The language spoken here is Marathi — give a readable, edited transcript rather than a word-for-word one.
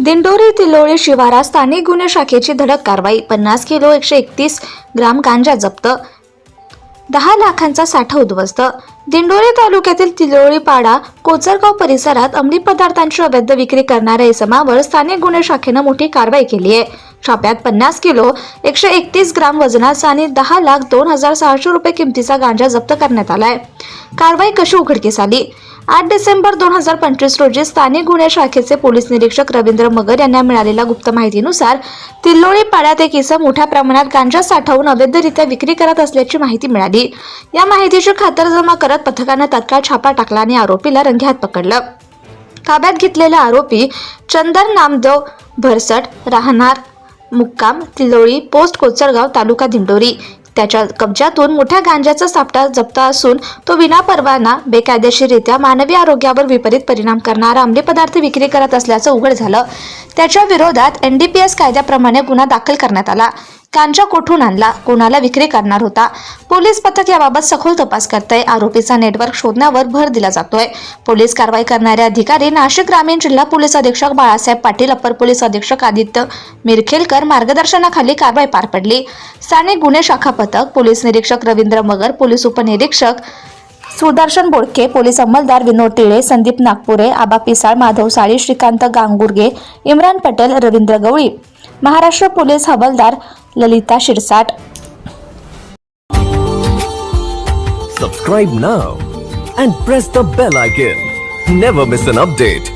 दिंडोरी तिलोळी शिवारात स्थानिक गुन्हे शाखेची धडक कारवाई. 50 किलो 131 ग्राम गांजा जप्त. 10 लाखांचा साठा उद्ध्वस्त. दिंडोरी तालुक्यातील तिलोळी पाडा कोचरगाव परिसरात अंमली पदार्थांची अवैध विक्री करणाऱ्या इसमावर स्थानिक गुन्हे शाखेनं मोठी कारवाई केली आहे. छाप्यात 50 किलो 131 ग्राम वजनाचा आणि 10,02,600 रुपये किमतीचा गांजा जप्त करण्यात आलाय. कारवाई कशी उघडकीस आली? 8 डिसेंबर 2025 रोजी स्थानिक गुन्हे शाखेचे पोलीस निरीक्षक रवींद्र मगर यांना मिळालेल्या गुप्त माहितीनुसार तिल्लोळी पाड्यात एक इसम मोठ्या प्रमाणात गांजा साठवून अवैधरित्या विक्री करत असल्याची माहिती मिळाली. या माहितीची खातरजमा करत पथकाने तात्काळ छापा टाकला आणि आरोपीला रंगेहात पकडलं. ताब्यात घेतलेला आरोपी चंदन नामदेव भरसट, राहणार मुक्काम तिलोळी, पोस्ट कोचरगाव, तालुका दिंडोरी. त्याच्या कब्जातून मोठ्या गांजाचा सापटा जप्त असून तो विनापरवाना बेकायदेशीररित्या मानवी आरोग्यावर विपरीत परिणाम करणारा अंमली पदार्थ विक्री करत असल्याचं उघड झालं. त्याच्या विरोधात NDPS कायद्याप्रमाणे गुन्हा दाखल करण्यात आला. गांजा कोठून आणला, कोणाला विक्री करणार होता, पोलीस पथक याबाबत सखोल तपास करतंय. आरोपीचा नेटवर्क शोधण्यावर भर दिला जातोय. पोलीस कारवाई करणारे अधिकारी नाशिक ग्रामीण जिल्हा पोलीस अधीक्षक बाळासाहेब पाटील, अपर पोलीस अधीक्षक आदित्य मिरखेलकर मार्गदर्शनाखाली कारवाई पार पडली. स्थानिक गुन्हे शाखा पथक, पोलीस निरीक्षक रवींद्र मगर, पोलीस उपनिरीक्षक सुदर्शन बोडके, पोलीस अंमलदार विनोद टिळे, संदीप नागपुरे, आबा पिसाळ, माधव साळी, श्रीकांत गांगुर्गे, इम्रान पटेल, रवींद्र गवळी, महाराष्ट्र पोलीस हवालदार Lalita Shirsat. Subscribe now and press the bell icon. Never miss an update.